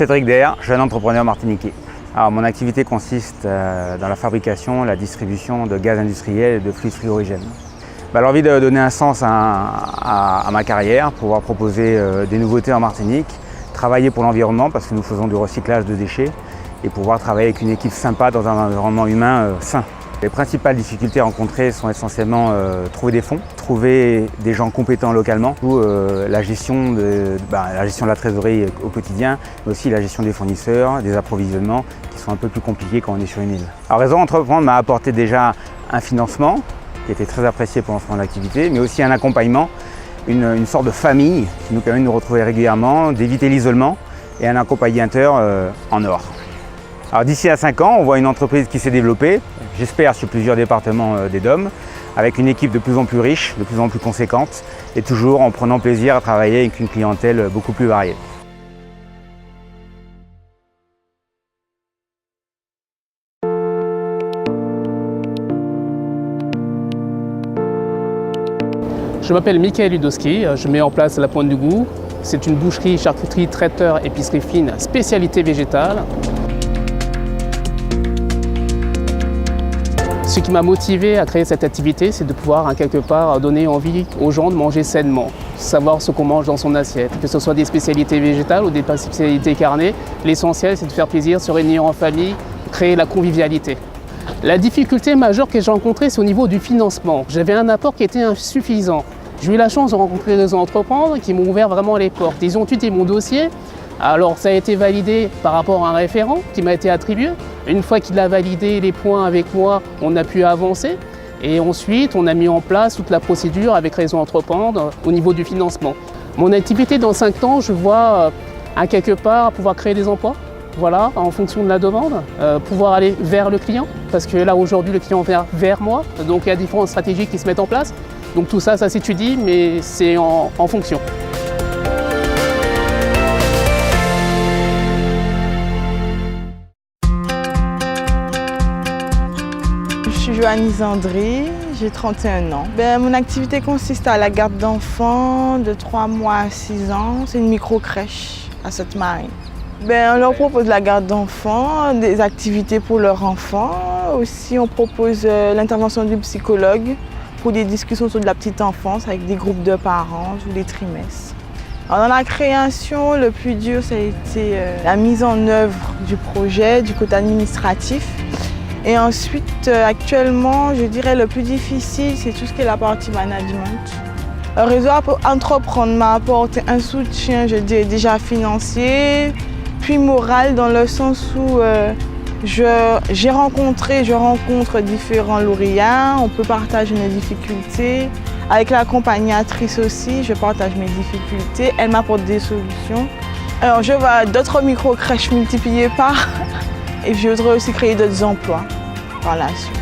Cédric Der, jeune entrepreneur martiniquais. Alors, mon activité consiste dans la fabrication, la distribution de gaz industriel et de fluides frigorigènes. L'envie de donner un sens à ma carrière, pouvoir proposer des nouveautés en Martinique, travailler pour l'environnement parce que nous faisons du recyclage de déchets et pouvoir travailler avec une équipe sympa dans un environnement humain sain. Les principales difficultés rencontrées sont essentiellement trouver des fonds, trouver des gens compétents localement, ou la gestion de la trésorerie au quotidien, mais aussi la gestion des fournisseurs, des approvisionnements qui sont un peu plus compliqués quand on est sur une île. Alors Réseau Entreprendre m'a apporté déjà un financement qui était très apprécié pour le lancement de l'activité, mais aussi un accompagnement, une sorte de famille qui nous permet de nous retrouver régulièrement, d'éviter l'isolement et un accompagnateur en or. Alors d'ici à 5 ans, on voit une entreprise qui s'est développée, j'espère sur plusieurs départements des DOM, avec une équipe de plus en plus riche, de plus en plus conséquente, et toujours en prenant plaisir à travailler avec une clientèle beaucoup plus variée. Je m'appelle Michael Ludowski, je mets en place La Pointe du Goût. C'est une boucherie, charcuterie, traiteur, épicerie fine, spécialité végétale. Ce qui m'a motivé à créer cette activité, c'est de pouvoir, quelque part, donner envie aux gens de manger sainement, savoir ce qu'on mange dans son assiette, que ce soit des spécialités végétales ou des spécialités carnées. L'essentiel, c'est de faire plaisir, se réunir en famille, créer la convivialité. La difficulté majeure que j'ai rencontrée, c'est au niveau du financement. J'avais un apport qui était insuffisant. J'ai eu la chance de rencontrer Réseau Entreprendre qui m'ont ouvert vraiment les portes. Ils ont étudié mon dossier. Alors ça a été validé par rapport à un référent qui m'a été attribué. Une fois qu'il a validé les points avec moi, on a pu avancer. Et ensuite, on a mis en place toute la procédure avec Réseau Entreprendre au niveau du financement. Mon activité dans 5 ans, je vois à quelque part pouvoir créer des emplois. Voilà, en fonction de la demande, pouvoir aller vers le client, parce que là aujourd'hui le client vient vers moi, donc il y a différentes stratégies qui se mettent en place. Donc tout ça, ça s'étudie, mais c'est en fonction. Je suis Joanise André, j'ai 31 ans. Mon activité consiste à la garde d'enfants de 3 mois à 6 ans. C'est une micro-crèche à Sainte-Marie. On leur propose la garde d'enfants, des activités pour leurs enfants. Aussi, on propose l'intervention du psychologue pour des discussions sur de la petite enfance avec des groupes de parents tous les trimestres. Alors, dans la création, le plus dur, ça a été la mise en œuvre du projet, du côté administratif. Et ensuite, actuellement, je dirais le plus difficile, c'est tout ce qui est la partie management. Le Réseau Entreprendre m'a apporté un soutien, je dirais déjà financier, puis moral dans le sens où je rencontre différents lauréats, on peut partager nos difficultés. Avec l'accompagnatrice aussi, je partage mes difficultés, elle m'apporte des solutions. Alors je vois d'autres micro-crèches multipliées par et je voudrais aussi créer d'autres emplois par la suite.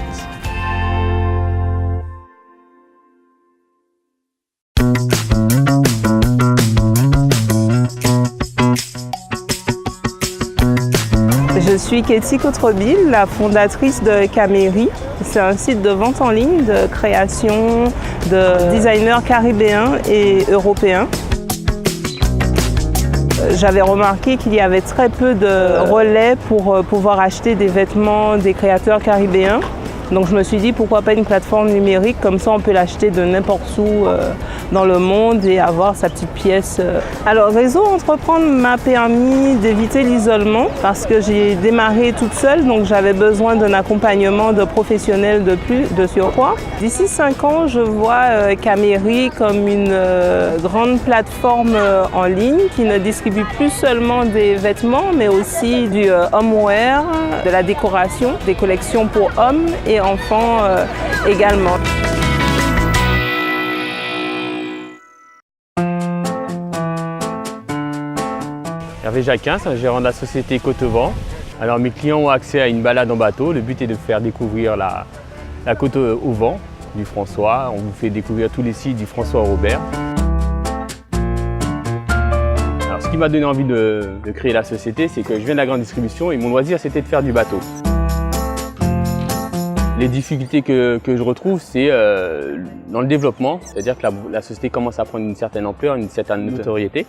Je suis Katie Coutrebil, la fondatrice de Caméry. C'est un site de vente en ligne de création de designers caribéens et européens. J'avais remarqué qu'il y avait très peu de relais pour pouvoir acheter des vêtements des créateurs caribéens. Donc je me suis dit pourquoi pas une plateforme numérique, comme ça on peut l'acheter de n'importe où dans le monde et avoir sa petite pièce. Alors Réseau Entreprendre m'a permis d'éviter l'isolement parce que j'ai démarré toute seule, donc j'avais besoin d'un accompagnement de professionnels de surcroît. D'ici 5 ans, je vois Caméry comme une grande plateforme en ligne qui ne distribue plus seulement des vêtements mais aussi du homeware, de la décoration, des collections pour hommes et enfants également. Hervé Jacquin, c'est un gérant de la société Côte-Vent. Alors mes clients ont accès à une balade en bateau. Le but est de faire découvrir la côte au vent du François. On vous fait découvrir tous les sites du François Robert. Alors ce qui m'a donné envie de créer la société, c'est que je viens de la grande distribution et mon loisir c'était de faire du bateau. Les difficultés que je retrouve, c'est dans le développement, c'est-à-dire que la société commence à prendre une certaine ampleur, une certaine notoriété.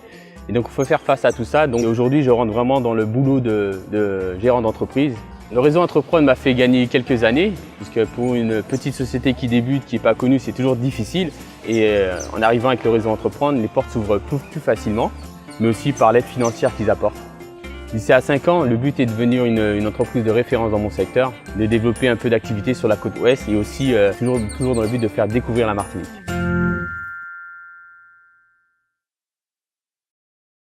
Et donc il faut faire face à tout ça. Donc aujourd'hui, je rentre vraiment dans le boulot de gérant d'entreprise. Le réseau Entreprendre m'a fait gagner quelques années, puisque pour une petite société qui débute, qui n'est pas connue, c'est toujours difficile. Et en arrivant avec le réseau Entreprendre, les portes s'ouvrent plus facilement, mais aussi par l'aide financière qu'ils apportent. D'ici à 5 ans, le but est de devenir une entreprise de référence dans mon secteur, de développer un peu d'activité sur la côte ouest et aussi toujours dans le but de faire découvrir la Martinique.